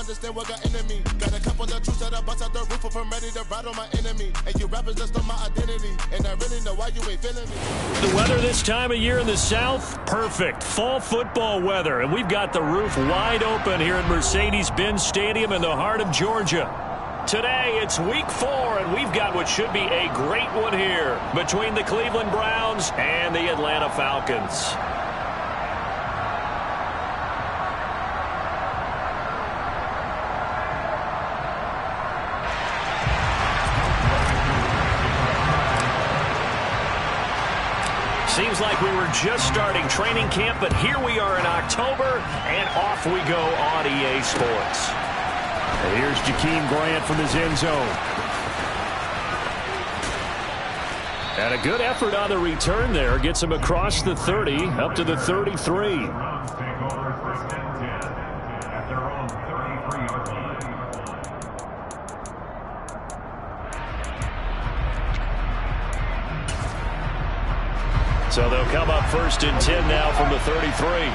understand what got into me. Got a couple of troops that I bust out the roof if I'm ready to ride on my enemy. And you rappers just on my identity, and I really know why you ain't feeling me. The weather this time of year in the South, perfect. Fall football weather, and we've got the roof wide open here at Mercedes-Benz Stadium in the heart of Georgia. Today, it's week 4, and we've got what should be a great one here between the Cleveland Browns and the Atlanta Falcons. Seems like we were just starting training camp, but here we are in October, and off we go on EA Sports. And here's Jakeem Grant from his end zone. And a good effort on the return there. Gets him across the 30, up to the 33. So they'll come up 1st and 10 now from the 33.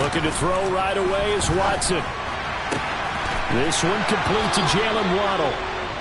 Looking to throw right away is Watson. This one complete to Jalen Waddle.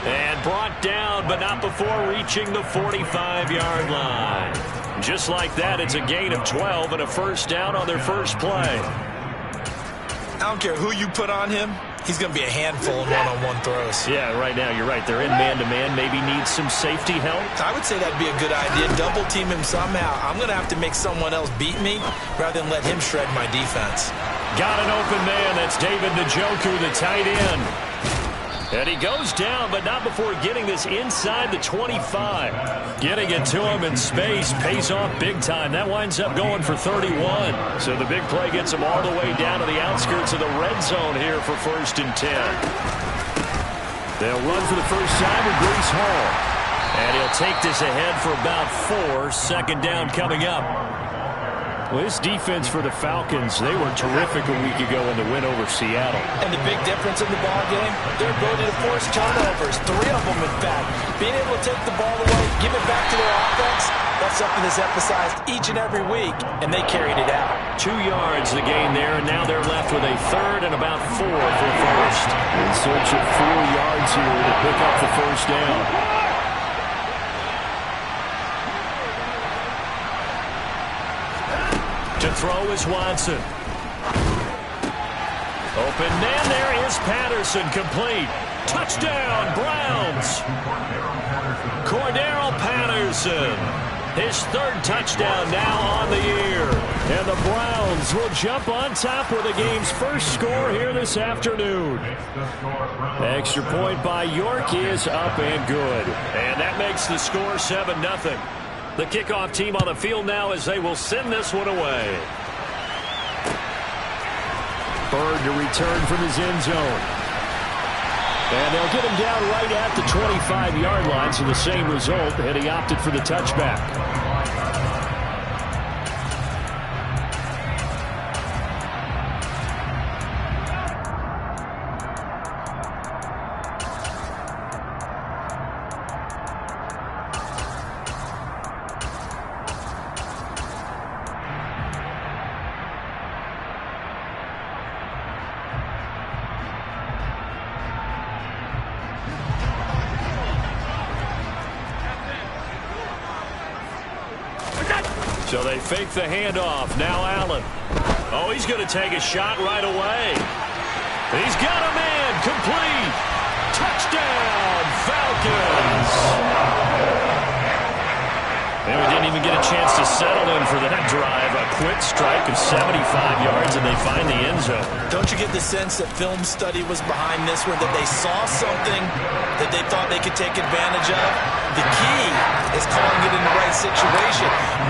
And brought down, but not before reaching the 45-yard line. Just like that, it's a gain of 12 and a first down on their first play. I don't care who you put on him. He's going to be a handful in one-on-one throws. Yeah, right now, you're right. They're in man-to-man. Maybe needs some safety help. I would say that'd be a good idea. Double team him somehow. I'm going to have to make someone else beat me rather than let him shred my defense. Got an open man. That's David Njoku, the tight end. And he goes down, but not before getting this inside the 25. Getting it to him in space pays off big time. That winds up going for 31. So the big play gets him all the way down to the outskirts of the red zone here for 1st and 10. They'll run for the first time with Breece Hall. And he'll take this ahead for about 4. 2nd down coming up. Well, this defense for the Falcons, they were terrific a week ago in the win over Seattle. And the big difference in the ball game, their ability to force turnovers, 3 of them in fact. Being able to take the ball away, give it back to their offense, that's something that's emphasized each and every week, and they carried it out. 2 yards the gain there, and now they're left with a 3rd and about 4 for 1st. In search of 4 yards here to pick up the first down. To throw is Watson. Open man, there is Patterson, complete. Touchdown, Browns. Cordarrelle Patterson. His 3rd touchdown now on the year. And the Browns will jump on top with the game's first score here this afternoon. Extra point by York is up and good. And that makes the score 7-0. The kickoff team on the field now as they will send this one away. Bird to return from his end zone. And they'll get him down right at the 25-yard line, so the same result, and he opted for the touchback. So they fake the handoff. Now Allen. Oh, he's going to take a shot right away. He's got a man. Complete. Touchdown, Falcons. And we didn't even get a chance to settle in for that drive. A quick strike of 75 yards, and they find the end zone. Don't you get the sense that film study was behind this one, that they saw something that they thought they could take advantage of? The key is calling it in the right situation.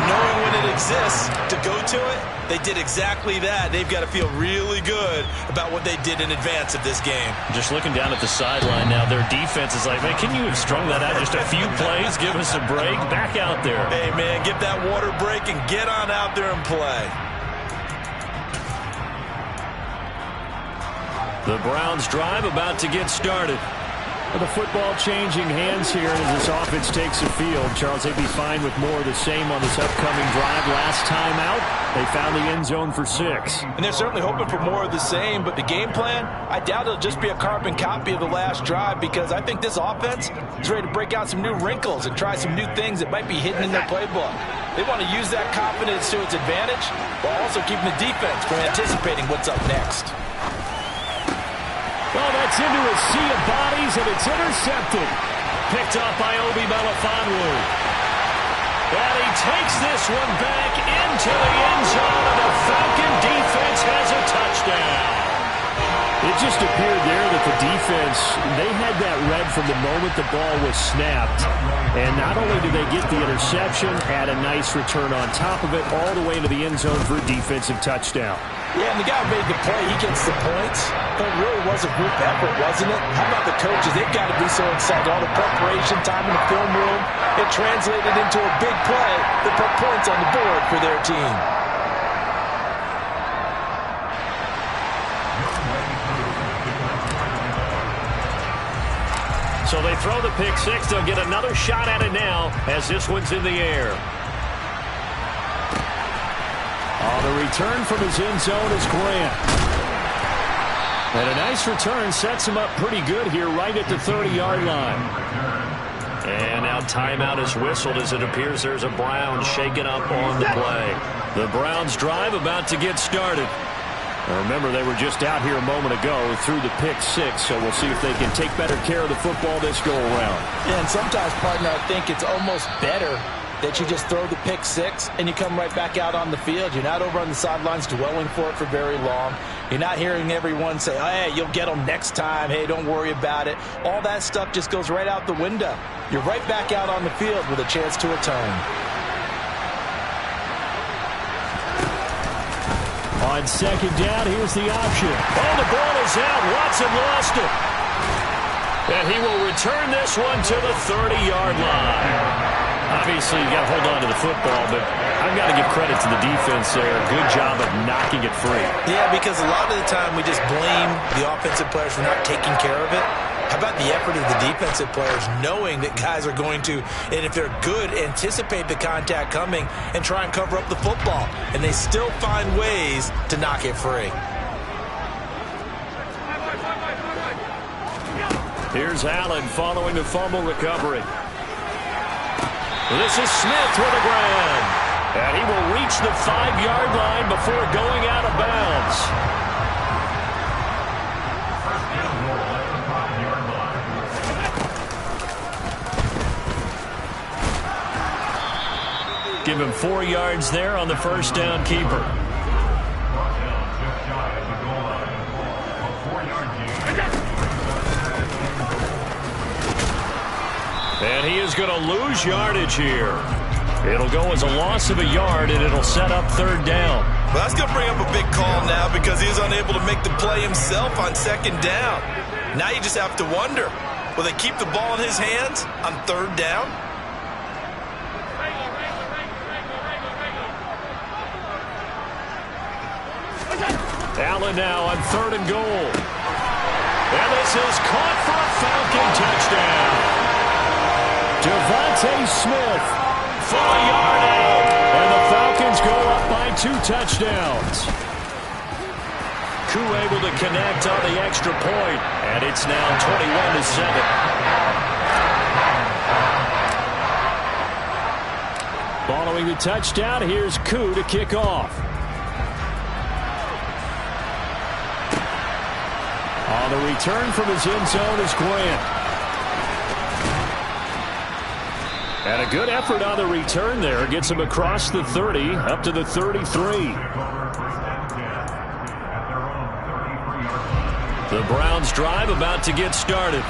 Knowing when it exists to go to it, they did exactly that. They've got to feel really good about what they did in advance of this game. Just looking down at the sideline now, their defense is like, man, can you have strung that out just a few plays? Give us a break. Back out there. Hey, man, get that water break and get on out there and play. The Browns drive about to get started. The football changing hands here as this offense takes the field. Charles, they'd be fine with more of the same on this upcoming drive. Last time out, they found the end zone for 6. And they're certainly hoping for more of the same, but the game plan, I doubt it'll just be a carbon copy of the last drive, because I think this offense is ready to break out some new wrinkles and try some new things that might be hidden in their playbook. They want to use that confidence to its advantage while also keeping the defense from anticipating what's up next. Well, that's into a sea of bodies, and it's intercepted. Picked up by Obi Melifonwu. And he takes this one back into the end zone, and the Falcon defense has a touchdown. It just appeared there that the defense, they had that read from the moment the ball was snapped. And not only did they get the interception, had a nice return on top of it, all the way to the end zone for a defensive touchdown. Yeah, and the guy who made the play, he gets the points. But it really was a group effort, wasn't it? How about the coaches? They've got to be so excited. All the preparation time in the film room, it translated into a big play that put points on the board for their team. So they throw the pick six. They'll get another shot at it now as this one's in the air. The return from his end zone is Grant. And a nice return sets him up pretty good here right at the 30-yard line. And now timeout is whistled as it appears there's a Browns shaken up on the play. The Browns drive about to get started. Now remember, they were just out here a moment ago through the pick six, so we'll see if they can take better care of the football this go-around. Yeah, and sometimes, partner, I think it's almost better that you just throw the pick six and you come right back out on the field. You're not over on the sidelines dwelling for it for very long. You're not hearing everyone say, oh, hey, you'll get them next time. Hey, don't worry about it. All that stuff just goes right out the window. You're right back out on the field with a chance to atone. On second down, here's the option. Oh, the ball is out. Watson lost it. And he will return this one to the 30-yard line. Obviously, you got to hold on to the football, but I've got to give credit to the defense there. Good job of knocking it free. Yeah, because a lot of the time we just blame the offensive players for not taking care of it. How about the effort of the defensive players knowing that guys are going to, and if they're good, anticipate the contact coming and try and cover up the football. And they still find ways to knock it free. Here's Allen following the fumble recovery. This is Smith with a grab. And he will reach the 5-yard line before going out of bounds. Give him 4 yards there on the first down keeper. And he is going to lose yardage here. It'll go as a loss of a yard, and it'll set up third down. Well, that's going to bring up a big call now because he was unable to make the play himself on second down. Now you just have to wonder, will they keep the ball in his hands on third down? Allen now on third and goal. And this is caught for a Falcon touchdown. Devontae Smith. For a yard out. And the Falcons go up by 2 touchdowns. Koo able to connect on the extra point. And it's now 21-7. Following the touchdown, here's Koo to kick off. On the return from his end zone is Grant. And a good effort on the return there. Gets him across the 30, up to the 33. The Browns drive about to get started.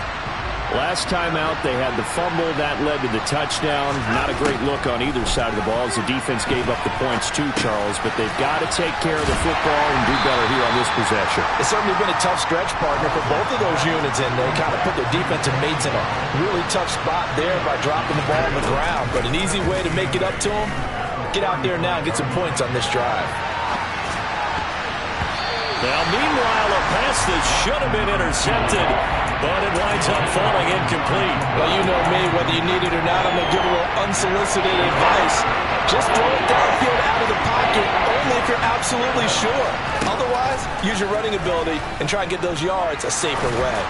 Last time out, they had the fumble. That led to the touchdown. Not a great look on either side of the ball as the defense gave up the points too, Charles. But they've got to take care of the football and do better here on this possession. It's certainly been a tough stretch, partner, for both of those units, and they kind of put their defensive mates in a really tough spot there by dropping the ball on the ground. But an easy way to make it up to them, get out there now and get some points on this drive. Now, meanwhile, a pass that should have been intercepted but it winds up falling incomplete. Well, you know me, whether you need it or not, I'm going to give a little unsolicited advice. Just throw it downfield out of the pocket, only if you're absolutely sure. Otherwise, use your running ability and try and get those yards a safer way.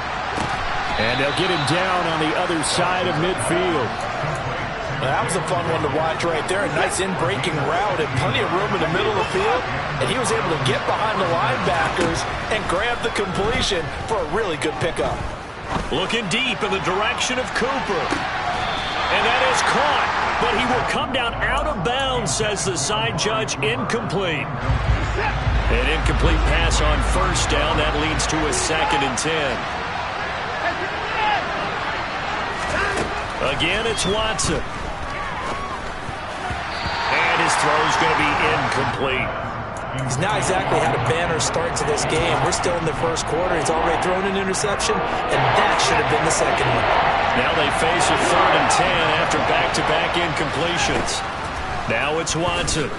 And they'll get him down on the other side of midfield. That was a fun one to watch right there. A nice in-breaking route and plenty of room in the middle of the field. And he was able to get behind the linebackers and grab the completion for a really good pickup. Looking deep in the direction of Cooper. And that is caught. But he will come down out of bounds, says the side judge. Incomplete. An incomplete pass on first down. That leads to a 2nd and 10. Again, it's Watson. And his throw is going to be incomplete. He's not exactly had a banner start to this game. We're still in the first quarter. He's already thrown an interception, and that should have been the second one. Now they face a 3rd and 10 after back-to-back incompletions. Now it's Watson.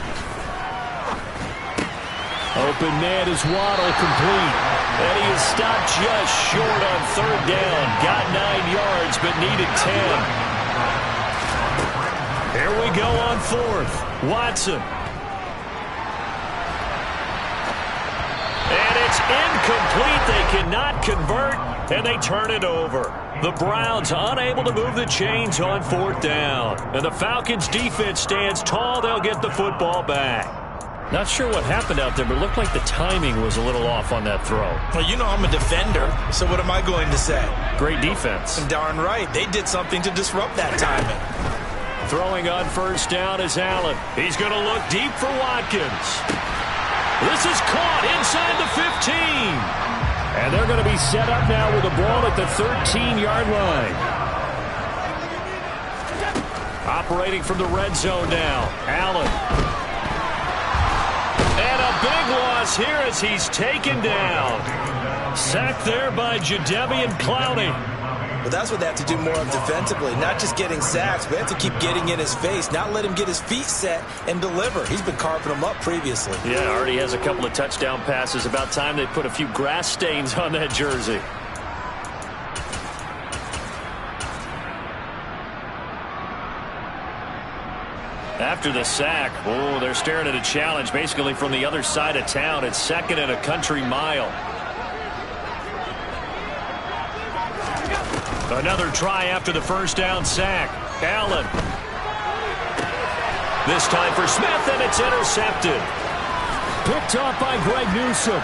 Open man is Waddle, complete. And he is stopped just short on 3rd down. Got 9 yards, but needed 10. Here we go on 4th. Watson. And it's incomplete. They cannot convert, and they turn it over. The Browns unable to move the chains on 4th down. And the Falcons' defense stands tall. They'll get the football back. Not sure what happened out there, but it looked like the timing was a little off on that throw. Well, you know I'm a defender, so what am I going to say? Great defense. Darn right. They did something to disrupt that timing. Throwing on 1st down is Allen. He's going to look deep for Watkins. This is caught inside the 15. And they're going to be set up now with the ball at the 13-yard line. Operating from the red zone now. Allen. And a big loss here as he's taken down. Sacked there by Jadeveon Clowney. But that's what they have to do more of defensively. Not just getting sacks, but they have to keep getting in his face, not let him get his feet set and deliver. He's been carving them up previously. Yeah, already has a couple of touchdown passes. About time they put a few grass stains on that jersey. After the sack, oh, they're staring at a challenge basically from the other side of town. It's 2nd and a country mile. Another try after the 1st down sack. Allen. This time for Smith, and it's intercepted. Picked off by Greg Newsome.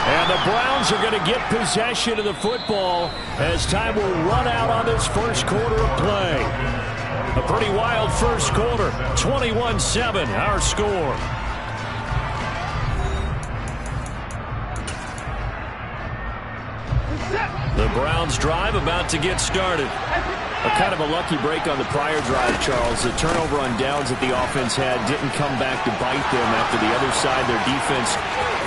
And the Browns are going to get possession of the football as time will run out on this first quarter of play. A pretty wild first quarter. 21-7, our score. The Browns drive about to get started. A kind of a lucky break on the prior drive, Charles. The turnover on downs that the offense had didn't come back to bite them after the other side. Their defense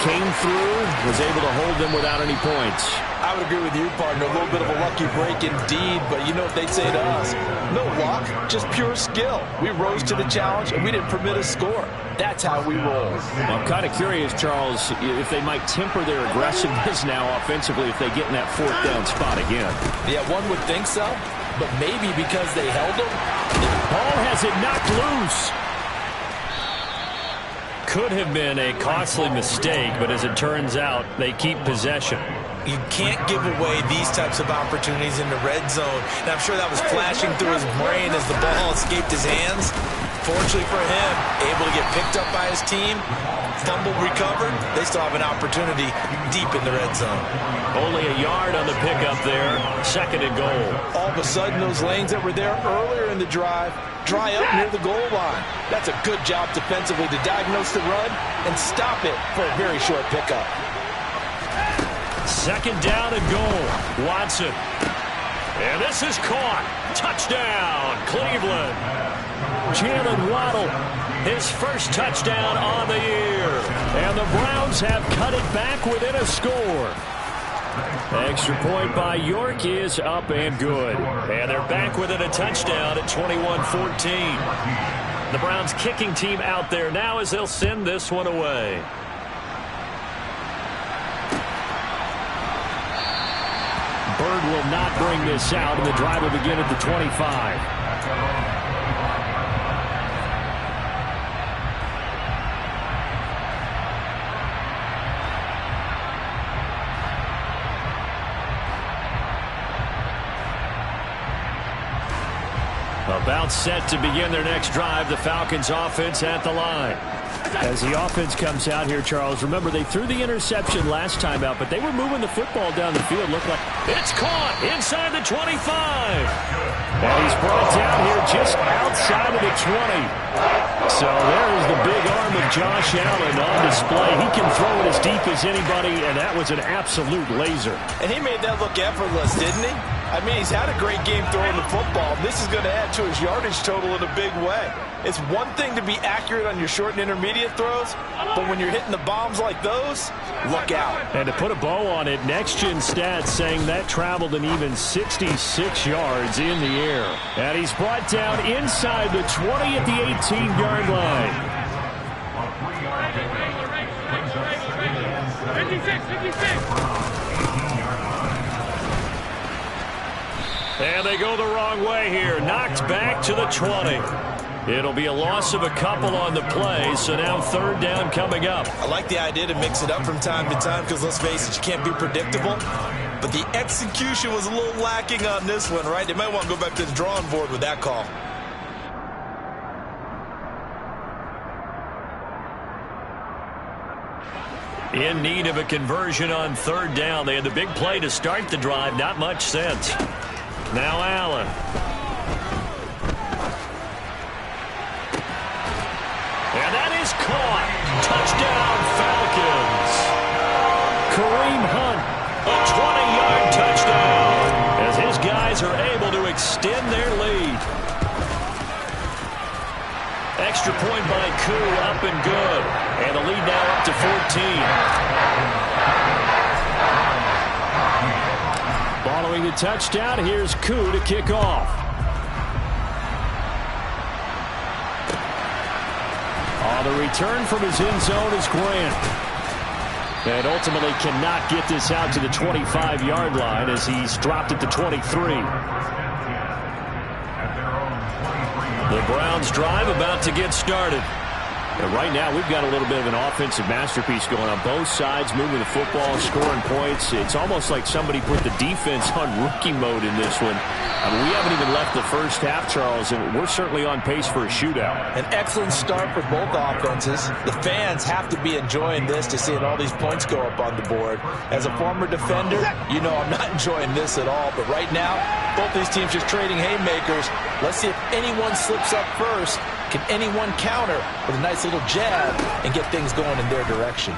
came through, was able to hold them without any points. I would agree with you, partner. A little bit of a lucky break indeed, but you know what they'd say to us? No luck, just pure skill. We rose to the challenge, and we didn't permit a score. That's how we roll. I'm kind of curious, Charles, if they might temper their aggressiveness now offensively if they get in that 4th down spot again. Yeah, one would think so, but maybe because they held them. Ball has it knocked loose. Could have been a costly mistake, but as it turns out, they keep possession. You can't give away these types of opportunities in the red zone. And I'm sure that was flashing through his brain as the ball escaped his hands. Fortunately for him, able to get picked up by his team, fumble recovered. They still have an opportunity deep in the red zone. Only a yard on the pickup there. 2nd and goal. All of a sudden, those lanes that were there earlier in the drive dry up near the goal line. That's a good job defensively to diagnose the run and stop it for a very short pickup. 2nd down and goal. Watson. And this is caught. Touchdown, Cleveland. Jalen Waddle, his first touchdown on the year. And the Browns have cut it back within a score. Extra point by York is up and good. And they're back within a touchdown at 21-14. The Browns kicking team out there now as they'll send this one away. Bird will not bring this out, and the drive will begin at the 25. About set to begin their next drive, the Falcons offense at the line. As the offense comes out here, Charles, remember they threw the interception last time out, but they were moving the football down the field. Looked like it's caught inside the 25. And he's brought down here just outside of the 20. So there is the big arm of Josh Allen on display. He can throw it as deep as anybody, and that was an absolute laser. And he made that look effortless, didn't he? I mean, he's had a great game throwing the football. This is going to add to his yardage total in a big way. It's one thing to be accurate on your short and intermediate throws, but when you're hitting the bombs like those, look out. And to put a bow on it, Next Gen Stats saying that traveled an even 66 yards in the air. And he's brought down inside the 20 at the 18-yard line. 56. And they go the wrong way here. Knocked back to the 20. It'll be a loss of a couple on the play, so now third down coming up. I like the idea to mix it up from time to time because, let's face it, you can't be predictable. But the execution was a little lacking on this one, right? They might want to go back to the drawing board with that call. In need of a conversion on third down. They had the big play to start the drive. Not much sense. Now Allen. And that is caught. Touchdown, Falcons. Kareem Hunt. A 20-yard touchdown as his guys are able to extend their lead. Extra point by Koo, up and good. And the lead now up to 14. Following the touchdown, here's Koo to kick off. The return from his end zone is Grant. And ultimately cannot get this out to the 25-yard line as he's dropped at the 23. The Browns drive about to get started. And right now, we've got a little bit of an offensive masterpiece going on both sides, moving the football, scoring points. It's almost like somebody put the defense on rookie mode in this one. I mean, we haven't even left the first half, Charles, and we're certainly on pace for a shootout. An excellent start for both offenses. The fans have to be enjoying this to see all these points go up on the board. As a former defender, you know I'm not enjoying this at all. But right now, both these teams just trading haymakers. Let's see if anyone slips up first. Can anyone counter with a nice little jab and get things going in their direction?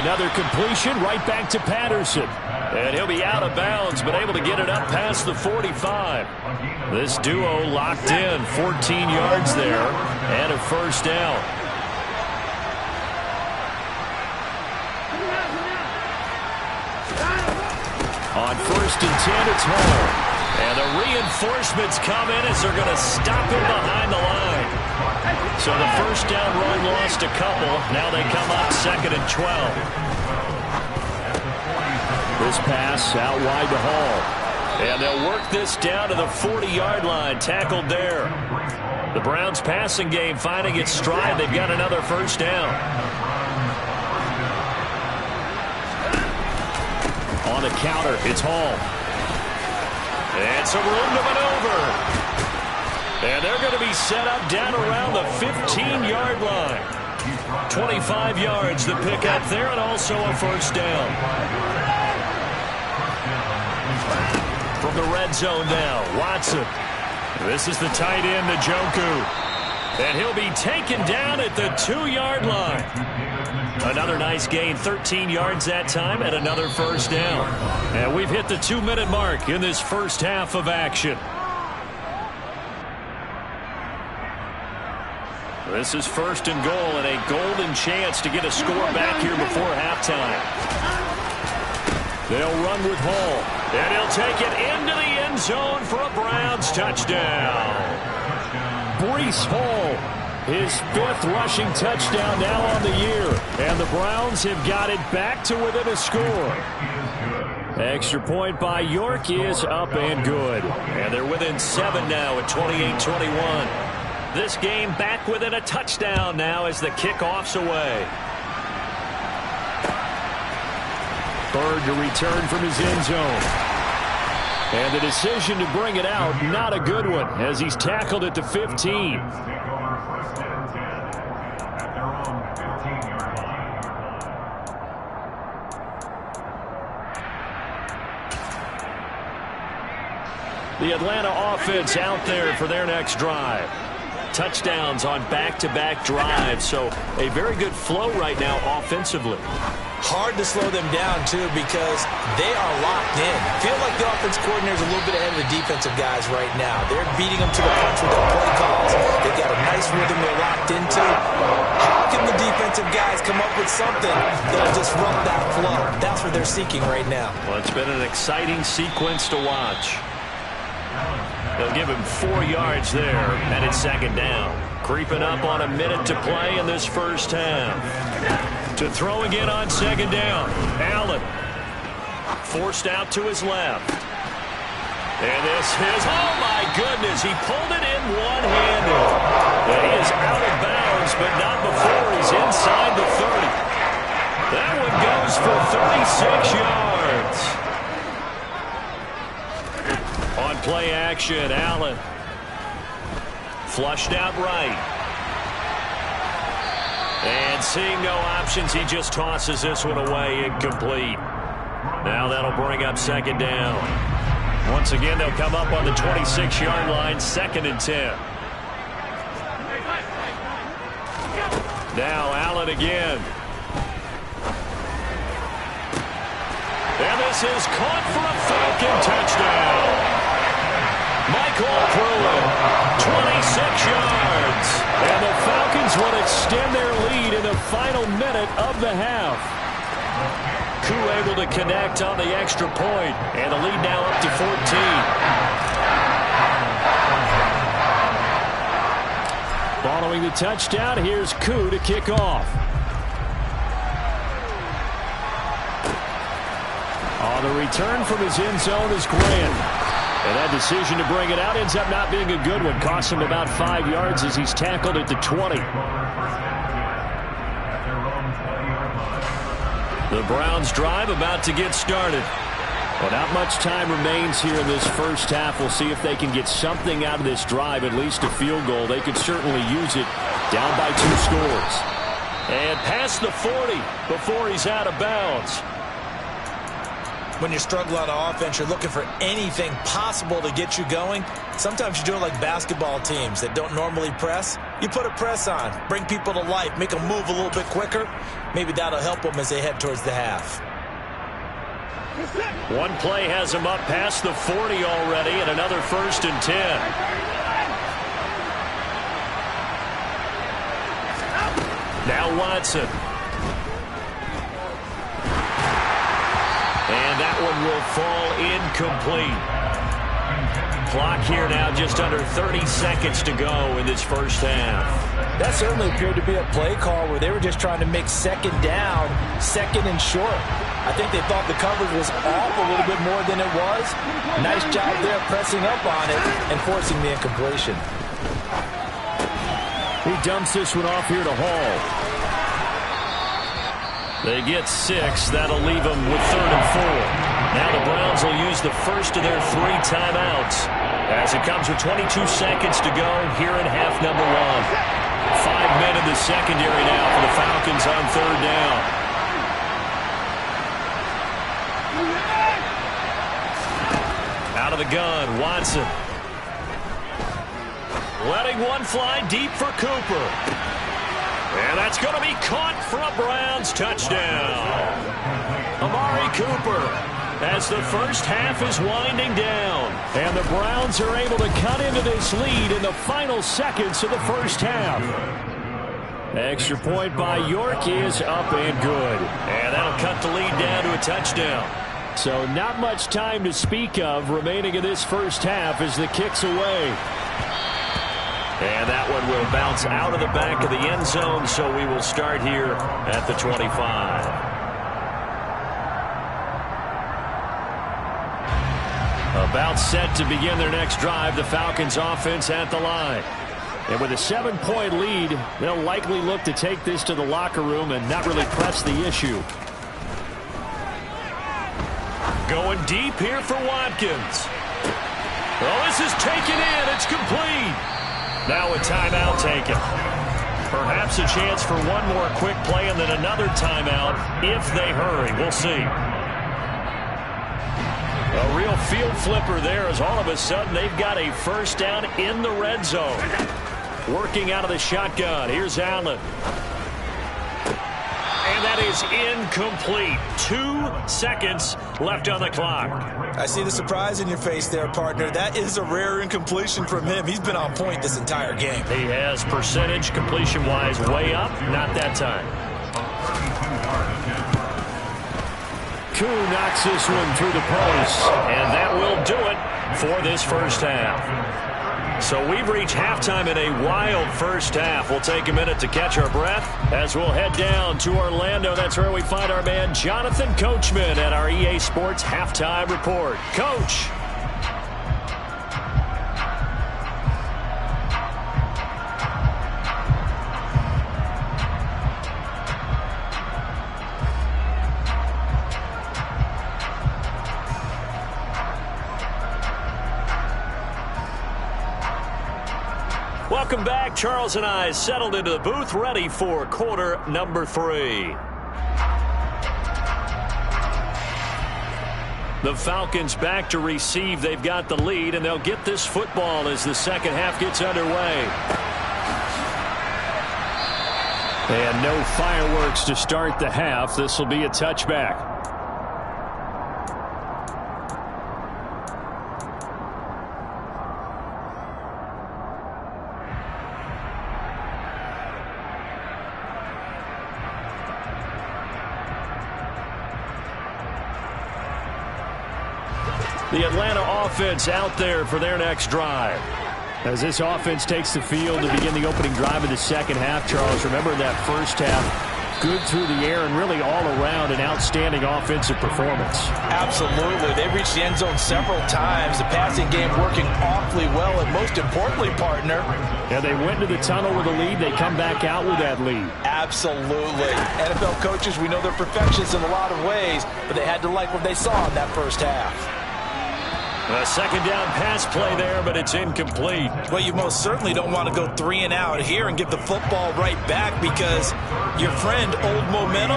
Another completion right back to Patterson. And he'll be out of bounds, but able to get it up past the 45. This duo locked in, 14 yards there, and a first down. On 1st and 10, it's Hall. And the reinforcements come in as they're going to stop him behind the line. So the first down run lost a couple. Now they come up 2nd and 12. This pass out wide to Hall. And they'll work this down to the 40-yard line. Tackled there. The Browns passing game finding its stride. They've got another first down. On the counter, it's Hall. And some room to maneuver. And they're going to be set up down around the 15-yard line. 25 yards to pick up there, and also a first down. From the red zone now, Watson. This is the tight end, Njoku. And he'll be taken down at the 2-yard line. Another nice gain, 13 yards that time, and another first down. And we've hit the 2-minute mark in this first half of action. This is 1st and goal, and a golden chance to get a score back here before halftime. They'll run with Hall, and he'll take it into the end zone for a Browns touchdown. Breece Hall His 5th rushing touchdown now on the year. And the Browns have got it back to within a score. Extra point by York is up and good. And they're within 7 now at 28-21. This game back within a touchdown now as the kickoff's away. Bird to return from his end zone. And the decision to bring it out, not a good one, as he's tackled at the 15. The Atlanta offense out there for their next drive. Touchdowns on back-to-back drives, so a very good flow right now offensively. Hard to slow them down, too, because they are locked in. Feel like the offense coordinator is a little bit ahead of the defensive guys right now. They're beating them to the punch with their play calls. They've got a nice rhythm they're locked into. How can the defensive guys come up with something that'll disrupt that flow? That's what they're seeking right now. Well, it's been an exciting sequence to watch. They'll give him 4 yards there, and it's 2nd down. Creeping up on a minute to play in this first half. To throw again on 2nd down. Allen forced out to his left. And this is, oh my goodness, he pulled it in one-handed. And he is out of bounds, but not before he's inside the 30. That one goes for 36 yards. On play action, Allen. Flushed out right. And seeing no options, he just tosses this one away, incomplete. Now that'll bring up 2nd down. Once again, they'll come up on the 26-yard line, 2nd and 10. Now Allen again. And this is caught for a Falcon touchdown. Michael Pruitt, 26 yards. And the Falcons will extend their lead in the final minute of the half. Koo able to connect on the extra point, and the lead now up to 14. Following the touchdown, here's Koo to kick off. On the return from his end zone is Grant. And that decision to bring it out ends up not being a good one. Costs him about 5 yards as he's tackled at the 20. The Browns drive about to get started. Well, not much time remains here in this first half. We'll see if they can get something out of this drive, at least a field goal. They could certainly use it down by 2 scores. And past the 40 before he's out of bounds. When you struggle on offense, you're looking for anything possible to get you going. Sometimes you do it like basketball teams that don't normally press. You put a press on, bring people to life, make them move a little bit quicker. Maybe that'll help them as they head towards the half. One play has him up past the 40 already, and another 1st and 10. Now Watson. And that one will fall incomplete. Clock here now just under 30 seconds to go in this first half. That certainly appeared to be a play call where they were just trying to make 2nd down, 2nd and short. I think they thought the coverage was off a little bit more than it was. Nice job there pressing up on it and forcing the incompletion. He dumps this one off here to Hall. They get 6. That'll leave them with 3rd and 4. Now the Browns will use the first of their 3 timeouts as it comes with 22 seconds to go here in half number 1. 5 men in the secondary now for the Falcons on 3rd down. Out of the gun, Watson. Letting one fly deep for Cooper. And that's going to be caught for a Browns touchdown. Amari Cooper as the first half is winding down. And the Browns are able to cut into this lead in the final seconds of the first half. Extra point by York is up and good. And that'll cut the lead down to a touchdown. So not much time to speak of remaining in this first half as the kick's away. And that one will bounce out of the back of the end zone, so we will start here at the 25. About set to begin their next drive, the Falcons offense at the line. And with a 7-point lead, they'll likely look to take this to the locker room and not really press the issue. Going deep here for Watkins. Oh, this is taken in. It's complete. Now a timeout taken. Perhaps a chance for one more quick play and then another timeout if they hurry. We'll see. A real field flipper there as all of a sudden they've got a first down in the red zone. Working out of the shotgun. Here's Allen. And that is incomplete. 2 seconds left on the clock. I see the surprise in your face there, partner. That is a rare incompletion from him. He's been on point this entire game. He has percentage completion-wise way up. Not that time. Koo knocks this one through the post. And that will do it for this first half. So we've reached halftime in a wild first half. We'll take a minute to catch our breath as we'll head down to Orlando. That's where we find our man Jonathan Coachman at our EA Sports Halftime Report. Coach. Welcome back. Charles and I settled into the booth, ready for quarter number 3. The Falcons back to receive. They've got the lead, and they'll get this football as the second half gets underway. And no fireworks to start the half. This will be a touchback. The Atlanta offense out there for their next drive. As this offense takes the field to begin the opening drive of the second half, Charles, remember that first half, good through the air and really all around an outstanding offensive performance. Absolutely. They reached the end zone several times. The passing game working awfully well, and most importantly, partner. Yeah, they went to the tunnel with a lead. They come back out with that lead. Absolutely. NFL coaches, we know they're perfectionists in a lot of ways, but they had to like what they saw in that first half. A second down pass play there, but it's incomplete. Well, you most certainly don't want to go 3 and out here and give the football right back because your friend, Old Momentum,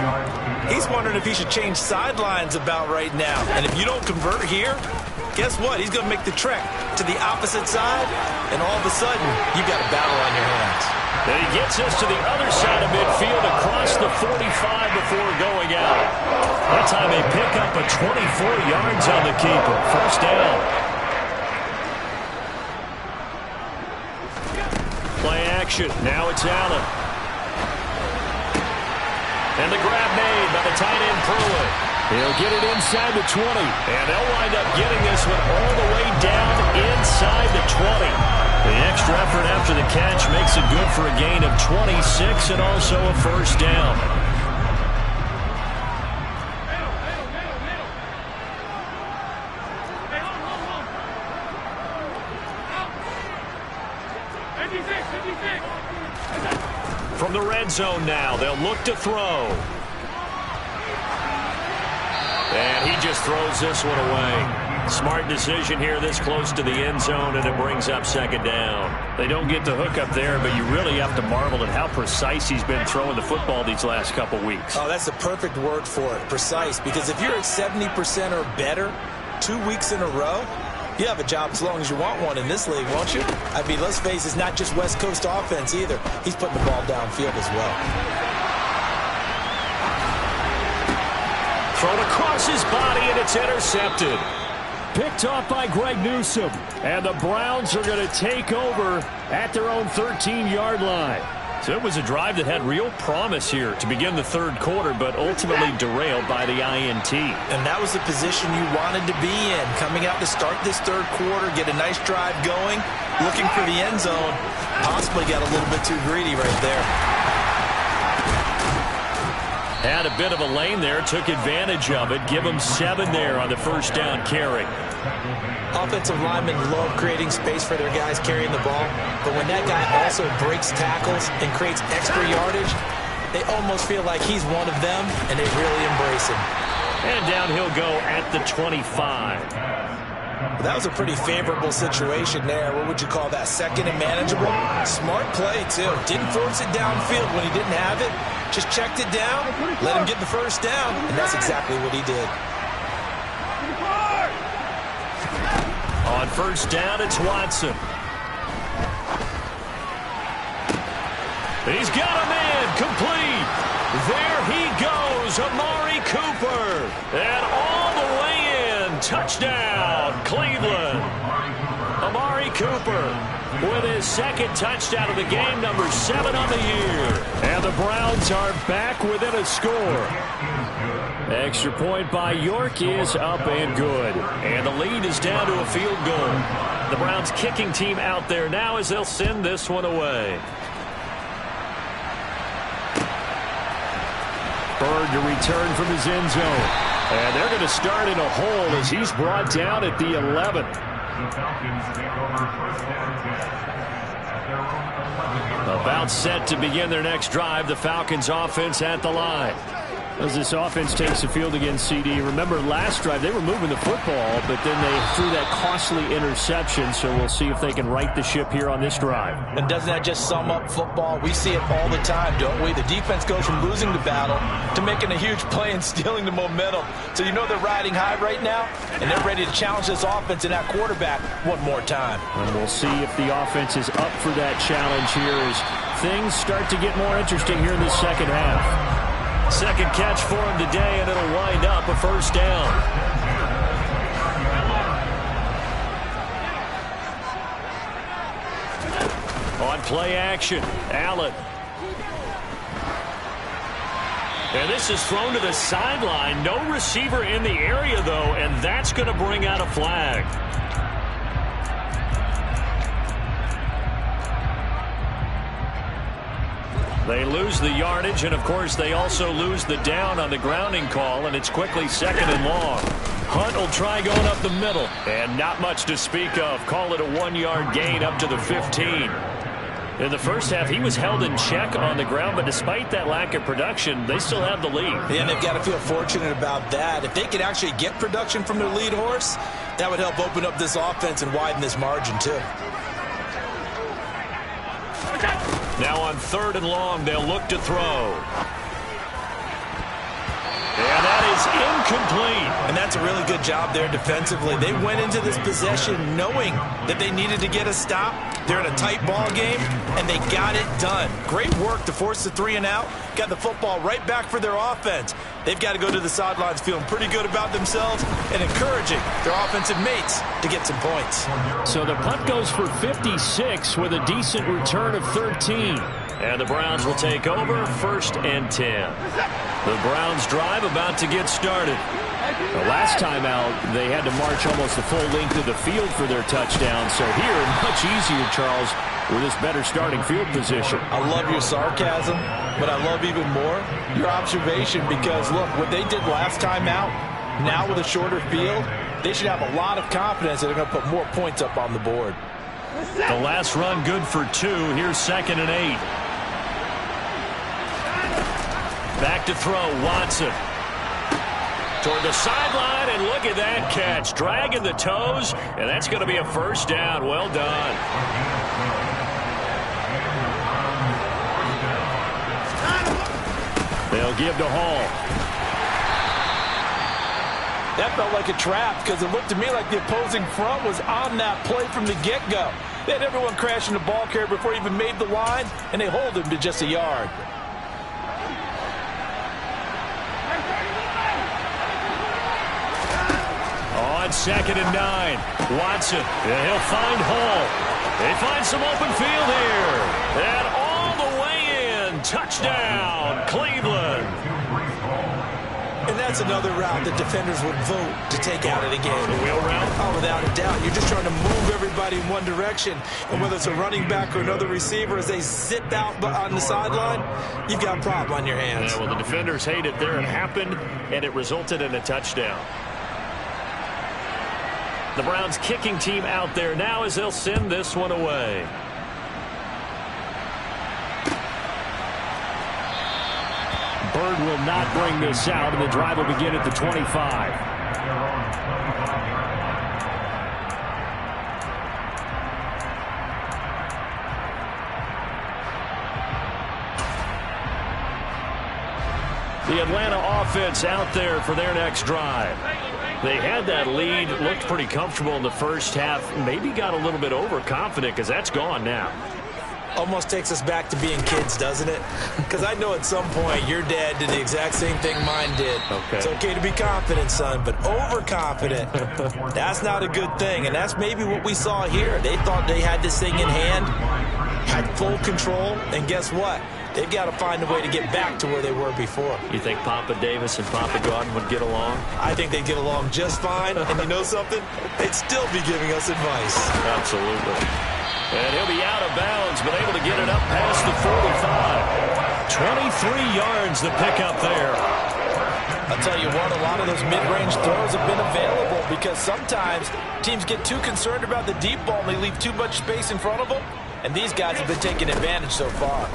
he's wondering if he should change sidelines about right now. And if you don't convert here, guess what? He's going to make the trek to the opposite side, and all of a sudden, you've got a battle on your hands. And he gets us to the other side of midfield across the 45 before going out. That time they pick up a 24 yards on the keeper. First down. Play action. Now it's Allen. And the grab made by the tight end Pruitt. He'll get it inside the 20. And they'll wind up getting this one all the way down inside the 20. The extra effort after the catch makes it good for a gain of 26 and also a first down. From the red zone now, they'll look to throw. And he just throws this one away. Smart decision here this close to the end zone, and it brings up second down. They don't get the hook up there, but you really have to marvel at how precise he's been throwing the football these last couple weeks. Oh, that's the perfect word for it, precise, because if you're at 70% or better 2 weeks in a row, you have a job as long as you want one in this league, won't you? I mean, let's face it, it's not just West Coast offense either. He's putting the ball downfield as well. Thrown across his body, and it's intercepted. Picked off by Greg Newsome. And the Browns are going to take over at their own 13-yard line. So it was a drive that had real promise here to begin the third quarter, but ultimately derailed by the INT. And that was the position you wanted to be in. Coming out to start this third quarter, get a nice drive going. looking for the end zone. Possibly got a little bit too greedy right there. Had a bit of a lane there, took advantage of it. Give him 7 there on the first down carry. Offensive linemen love creating space for their guys carrying the ball, but when that guy also breaks tackles and creates extra yardage, they almost feel like he's one of them, and they really embrace him. And down he'll go at the 25. That was a pretty favorable situation there. What would you call that? Second and manageable? Smart play, too. Didn't force it downfield when he didn't have it. Just checked it down, let him get the first down, and that's exactly what he did. On first down, it's Watson. He's got him in, complete. There he goes, Amari Cooper. And all the way in, touchdown, Cleveland. Amari Cooper with his second touchdown of the game, number 7 on the year. And the Browns are back within a score. Extra point by York is up and good. And the lead is down to a field goal. The Browns kicking team out there now as they'll send this one away. Bird to return from his end zone. And they're going to start in a hole as he's brought down at the 11. About set to begin their next drive. The Falcons offense at the line. As this offense takes the field against CD. Remember last drive they were moving the football, but then they threw that costly interception, so we'll see if they can right the ship here on this drive. And doesn't that just sum up football? We see it all the time, don't we? The defense goes from losing the battle to making a huge play and stealing the momentum. So you know they're riding high right now, and they're ready to challenge this offense and that quarterback one more time. And we'll see if the offense is up for that challenge here as things start to get more interesting here in the second half. Second catch for him today, and it'll wind up a first down. On play action, Allen. And this is thrown to the sideline. No receiver in the area, though, and that's going to bring out a flag. They lose the yardage, and, of course, they also lose the down on the grounding call, and it's quickly second and long. Hunt will try going up the middle, and not much to speak of. Call it a 1-yard gain up to the 15. In the first half, he was held in check on the ground, but despite that lack of production, they still have the lead. And they've got to feel fortunate about that. If they could actually get production from their lead horse, that would help open up this offense and widen this margin, too. Now on third and long, they'll look to throw. And that is incomplete. And that's a really good job there defensively. They went into this possession knowing that they needed to get a stop. They're in a tight ball game, and they got it done. Great work to force the 3 and out. Got the football right back for their offense. They've got to go to the sidelines feeling pretty good about themselves and encouraging their offensive mates to get some points. So the punt goes for 56 with a decent return of 13. And the Browns will take over, 1st and 10. The Browns drive about to get started. The last time out, they had to march almost the full length of the field for their touchdown. So here, much easier, Charles, with this better starting field position. I love your sarcasm, but I love even more your observation because, look, what they did last time out, now with a shorter field, they should have a lot of confidence that they're going to put more points up on the board. The last run good for 2. Here's 2nd and 8. Back to throw, Watson. Toward the sideline, and look at that catch. Dragging the toes, and that's going to be a first down. Well done. They'll give to Hall. That felt like a trap because it looked to me like the opposing front was on that play from the get-go. They had everyone crashing the ball carrier before he even made the line, and they hold him to just a yard. On 2nd and 9, Watson, and he'll find Hall. They find some open field here. And all the way in, touchdown, Cleveland. And that's another route that defenders would vote to take out of the game. The wheel route? Oh, without a doubt. You're just trying to move everybody in one direction. And whether it's a running back or another receiver, as they zip out on the sideline, you've got a problem on your hands. Yeah, well, the defenders hate it there. It happened, and it resulted in a touchdown. The Browns kicking team out there now as they'll send this one away. Bird will not bring this out, and the drive will begin at the 25. The Atlanta offense out there for their next drive. They had that lead, looked pretty comfortable in the first half, maybe got a little bit overconfident because that's gone now. Almost takes us back to being kids, doesn't it? Because I know at some point your dad did the exact same thing mine did. Okay. It's okay to be confident, son, but overconfident, that's not a good thing. And that's maybe what we saw here. They thought they had this thing in hand, had full control, and guess what? They've got to find a way to get back to where they were before. You think Papa Davis and Papa Godwin would get along? I think they'd get along just fine, and you know something? They'd still be giving us advice. Absolutely. And he'll be out of bounds, but able to get it up past the 45. 23 yards the pickup there. I'll tell you what, a lot of those mid-range throws have been available because sometimes teams get too concerned about the deep ball and they leave too much space in front of them, and these guys have been taking advantage so far.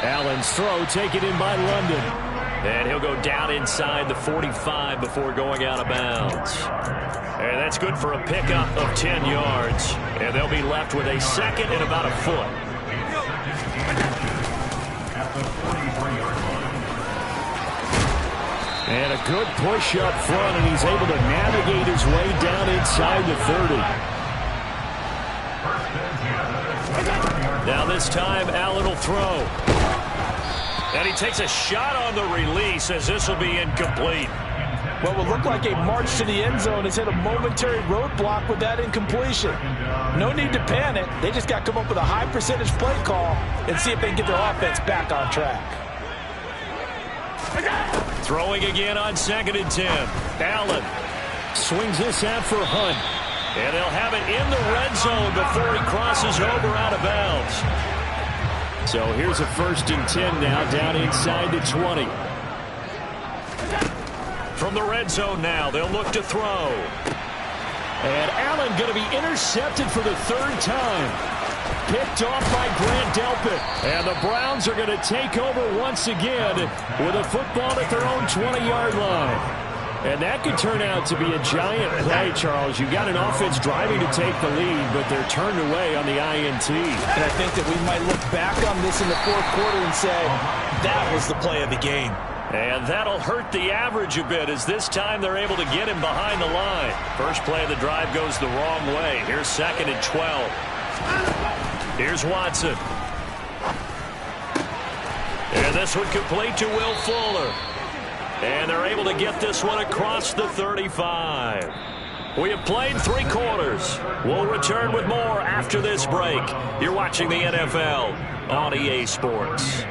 Allen's throw taken in by London. And he'll go down inside the 45 before going out of bounds. And that's good for a pickup of 10 yards. And they'll be left with a second and about a foot. And a good push up front, and he's able to navigate his way down inside the 30. Now this time, Allen will throw. And he takes a shot on the release as this will be incomplete. What will look like a march to the end zone has hit a momentary roadblock with that incompletion. No need to panic. They just got to come up with a high percentage play call and see if they can get their offense back on track. Throwing again on 2nd and 10. Allen swings this out for Hunt. And they'll have it in the red zone before he crosses over out of bounds. So here's a 1st and 10 now, down inside the 20. From the red zone now, they'll look to throw. And Allen going to be intercepted for the 3rd time. Picked off by Grant Delpit. And the Browns are going to take over once again with a football at their own 20-yard line. And that could turn out to be a giant play, Charles. You've got an offense driving to take the lead, but they're turned away on the INT. And I think that we might look back on this in the 4th quarter and say, that was the play of the game. And that'll hurt the average a bit as this time they're able to get him behind the line. First play of the drive goes the wrong way. Here's 2nd and 12. Here's Watson. And this one complete to Will Fuller. And they're able to get this one across the 35. We have played 3 quarters. We'll return with more after this break. You're watching the NFL on EA Sports.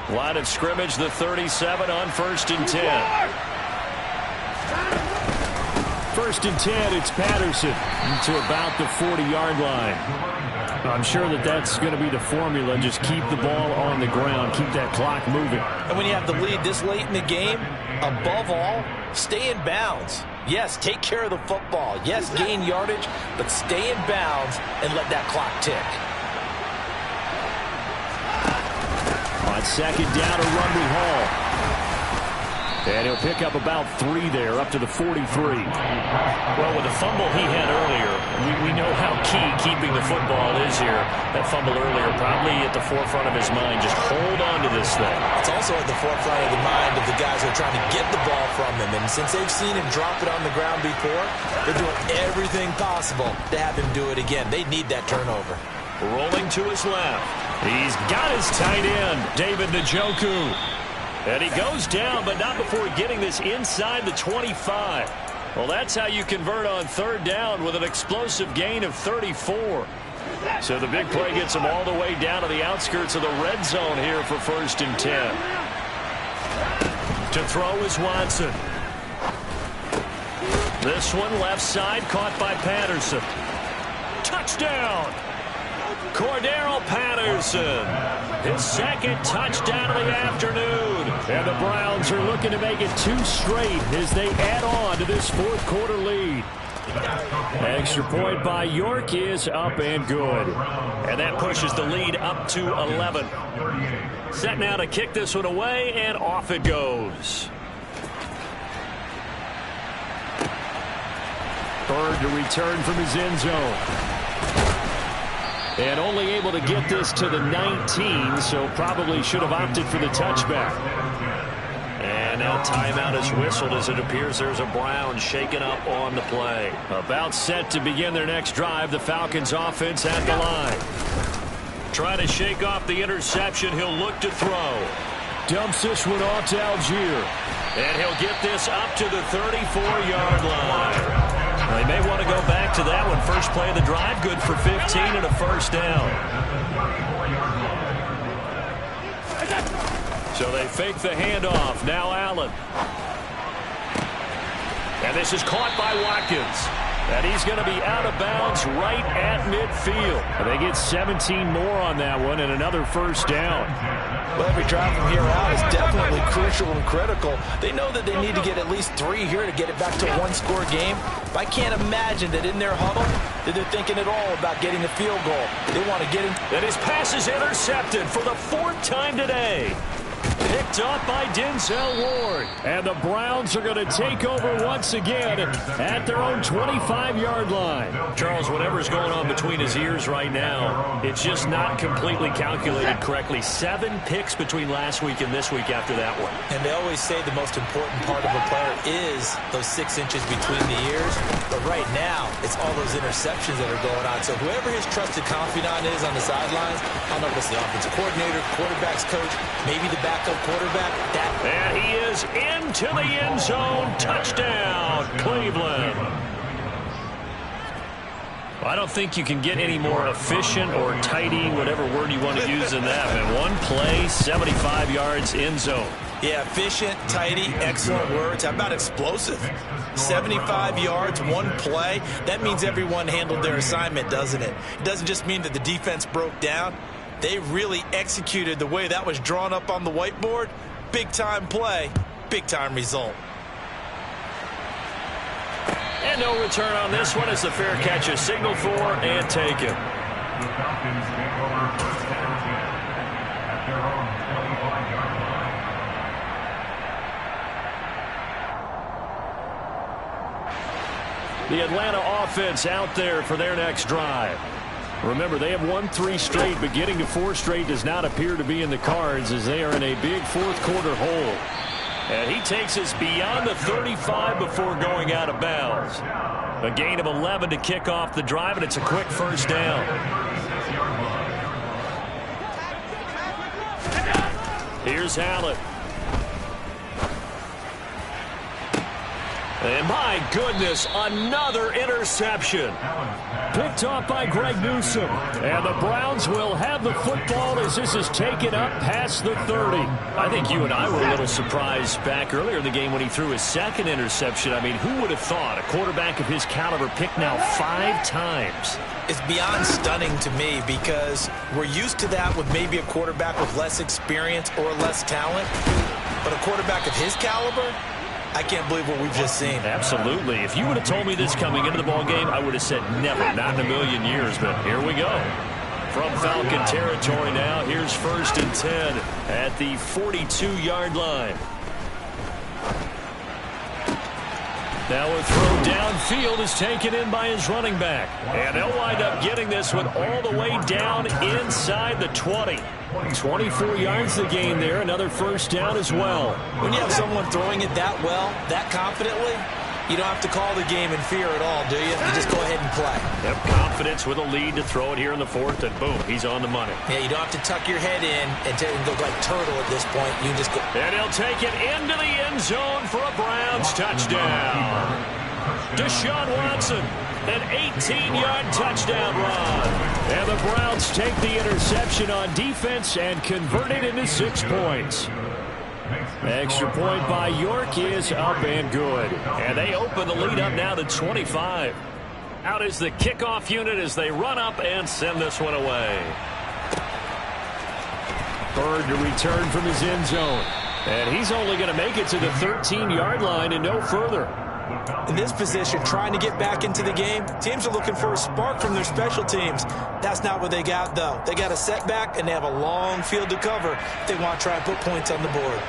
Line of scrimmage, the 37 on 1st and 10. 1st and 10, it's Patterson to about the 40-yard line. I'm sure that that's going to be the formula. Just keep the ball on the ground. Keep that clock moving. And when you have the lead this late in the game, above all, stay in bounds. Yes, take care of the football. Yes, gain yardage, but stay in bounds and let that clock tick. On 2nd down, a Rumby Hall. And he'll pick up about 3 there, up to the 43. Well, with the fumble he had earlier, we know how key keeping the football is here. That fumble earlier probably at the forefront of his mind. Just hold on to this thing. It's also at the forefront of the mind of the guys who are trying to get the ball from him. And since they've seen him drop it on the ground before, they're doing everything possible to have him do it again. They need that turnover. Rolling to his left. He's got his tight end, David Njoku. And he goes down, but not before getting this inside the 25. Well, that's how you convert on third down with an explosive gain of 34. So the big play gets them all the way down to the outskirts of the red zone here for 1st and 10. To throw is Watson. This one left side caught by Patterson. Touchdown! Cordero Patterson. His 2nd touchdown of the afternoon. And the Browns are looking to make it 2 straight as they add on to this 4th quarter lead. Extra point by York is up and good. And that pushes the lead up to 11. Set now to kick this one away, and off it goes. Bird to return from his end zone. And only able to get this to the 19, so probably should have opted for the touchback. And now timeout is whistled as it appears there's a Brown shaken up on the play. About set to begin their next drive, the Falcons offense at the line. Trying to shake off the interception, he'll look to throw. Dumps this one off to Algier. And he'll get this up to the 34-yard line. They may want to go back to that one. First play of the drive, good for 15 and a 1st down. So they fake the handoff. Now Allen. And this is caught by Watkins. And he's going to be out of bounds right at midfield. And they get 17 more on that one and another 1st down. Well, every drive from here out is definitely crucial and critical. They know that they need to get at least 3 here to get it back to a 1-score game. But I can't imagine that in their huddle that they're thinking at all about getting the field goal. They want to get in. And his pass is intercepted for the 4th time today. Picked up by Denzel Ward. And the Browns are going to take over once again at their own 25-yard line. Charles, whatever's going on between his ears right now, it's just not completely calculated correctly. 7 picks between last week and this week after that one. And they always say the most important part of a player is those 6 inches between the ears. But right now, it's all those interceptions that are going on. So whoever his trusted confidant is on the sidelines, I don't know if it's the offensive coordinator, quarterback's coach, maybe the backup quarterback. And he is into the end zone. Touchdown, Cleveland. I don't think you can get any more efficient or tidy, whatever word you want to use in that. Man, 1 play, 75 yards, end zone. Yeah, efficient, tidy, excellent words. How about explosive? 75 yards, 1 play. That means everyone handled their assignment, doesn't it? It doesn't just mean that the defense broke down. They really executed the way that was drawn up on the whiteboard. Big-time play, big-time result. And no return on this one as the fair catch is signaled for and taken. The Atlanta offense out there for their next drive. Remember, they have won 3 straight, but getting to 4 straight does not appear to be in the cards as they are in a big 4th quarter hole. And he takes us beyond the 35 before going out of bounds. A gain of 11 to kick off the drive, and it's a quick 1st down. Here's Allen. And my goodness, another interception. Picked off by Greg Newsome. And the Browns will have the football as this is taken up past the 30. I think you and I were a little surprised back earlier in the game when he threw his 2nd interception. I mean, who would have thought a quarterback of his caliber picked now 5 times? It's beyond stunning to me because we're used to that with maybe a quarterback with less experience or less talent. But a quarterback of his caliber, I can't believe what we've just seen. Absolutely. If you would have told me this coming into the ball game, I would have said never, not in a million years. But here we go. From Falcon territory now, here's 1st and 10 at the 42-yard line. Now a throw downfield is taken in by his running back. And they'll wind up getting this one all the way down inside the 20. 24 yards the gain there. Another 1st down as well. When you have someone throwing it that well, that confidently, you don't have to call the game in fear at all, do you? You just go ahead and play. Have confidence with a lead to throw it here in the 4th, and boom, he's on the money. Yeah, you don't have to tuck your head in and go like turtle at this point. You just go. And he'll take it into the end zone for a Browns touchdown. Deshaun Watson, an 18-yard touchdown run. And the Browns take the interception on defense and convert it into 6 points. Extra point by York is up and good. And they open the lead up now to 25. Out is the kickoff unit as they run up and send this one away. Bird to return from his end zone. And he's only going to make it to the 13-yard line and no further. In this position, trying to get back into the game, teams are looking for a spark from their special teams. That's not what they got, though. They got a setback, and they have a long field to cover if they want to try and put points on the board.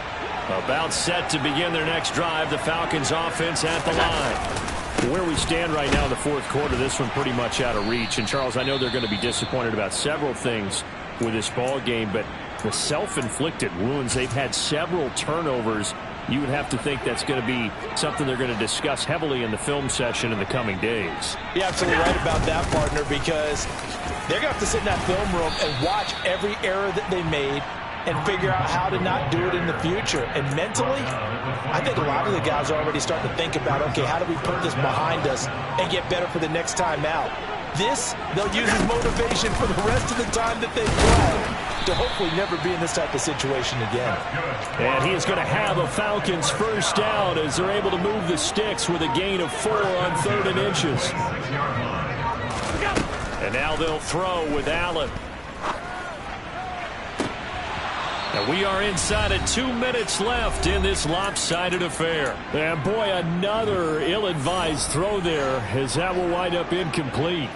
About set to begin their next drive, the Falcons offense at the line. Where we stand right now in the fourth quarter, this one pretty much out of reach. And, Charles, I know they're going to be disappointed about several things with this ball game, but the self-inflicted wounds, they've had several turnovers. You would have to think that's going to be something they're going to discuss heavily in the film session in the coming days. You're absolutely right about that, partner, because they're going to have to sit in that film room and watch every error that they made and figure out how to not do it in the future. And mentally, I think a lot of the guys are already starting to think about, okay, how do we put this behind us and get better for the next time out? This, they'll use as motivation for the rest of the time that they play to hopefully never be in this type of situation again. And he is going to have a Falcons first down as they're able to move the sticks with a gain of 4 on 3rd and inches. And now they'll throw with Allen. And we are inside of 2 minutes left in this lopsided affair. And boy, another ill-advised throw there as that will wind up incomplete.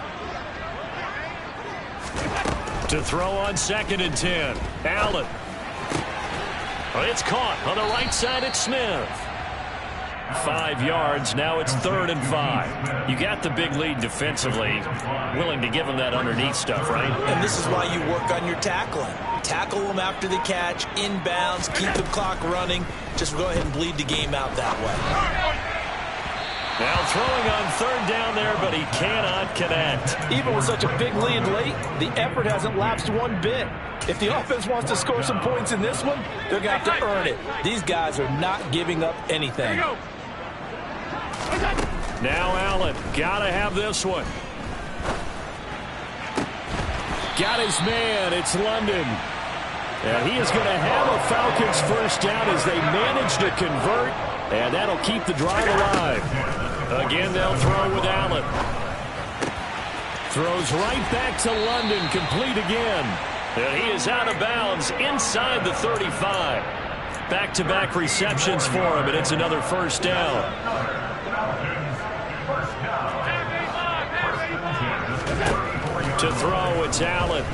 To throw on 2nd and 10. Allen. It's caught on the right side at Smith. 5 yards. Now it's 3rd and 5. You got the big lead defensively. Willing to give them that underneath stuff, right? And this is why you work on your tackling. Tackle them after the catch, inbounds, keep the clock running. Just go ahead and bleed the game out that way. Now throwing on 3rd down there, but he cannot connect. Even with such a big lead late, the effort hasn't lapsed one bit. If the offense wants to score some points in this one, they're going to have to earn it. These guys are not giving up anything. Now Allen, gotta have this one. Got his man, it's London. And he is going to have a Falcons first down as they manage to convert, and that'll keep the drive alive. Again, they'll throw with Allen. Throws right back to London, complete again. And he is out of bounds inside the 35. Back-to-back receptions for him, and it's another first down. To throw, it's Allen.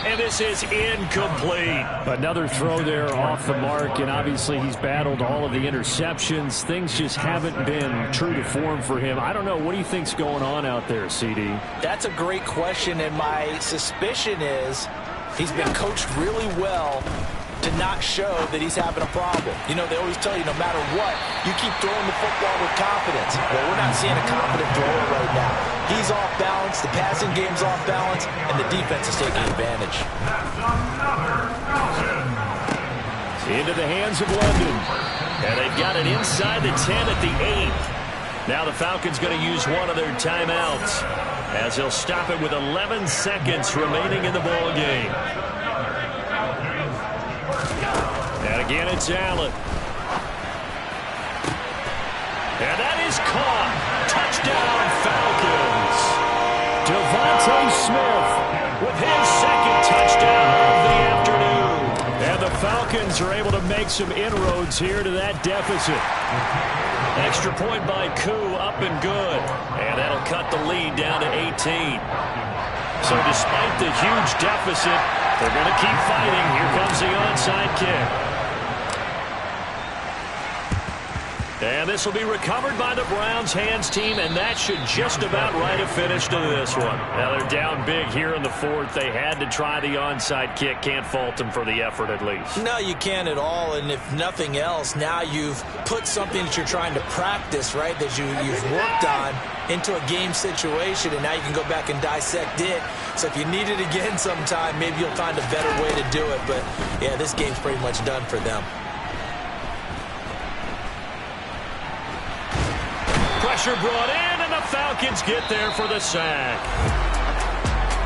And this is incomplete. Another throw there off the mark, and obviously he's battled all of the interceptions. Things just haven't been true to form for him. I don't know. What do you think's going on out there, CD? That's a great question, and my suspicion is he's been coached really well to not show that he's having a problem. You know, they always tell you no matter what, you keep throwing the football with confidence. Well, we're not seeing a confident thrower right now. He's off balance, the passing game's off balance, and the defense is taking advantage. Into the hands of London. And they've got it inside the 10 at the 8. Now the Falcons going to use one of their timeouts as they'll stop it with 11 seconds remaining in the ball game. And again, it's Allen. And that is caught. Touchdown, Falcons. Devontae Smith with his second touchdown of the afternoon. And the Falcons are able to make some inroads here to that deficit. Extra point by Koo, up and good. And that'll cut the lead down to 18. So despite the huge deficit, they're going to keep fighting. Here comes the onside kick. And this will be recovered by the Browns hands team, and that should just about write a finish to this one. Now they're down big here in the fourth. They had to try the onside kick. Can't fault them for the effort at least. No, you can't at all, and if nothing else, now you've put something that you're trying to practice, right, that you've worked on into a game situation, and now you can go back and dissect it. So if you need it again sometime, maybe you'll find a better way to do it. But, yeah, this game's pretty much done for them. Pressure brought in, and the Falcons get there for the sack.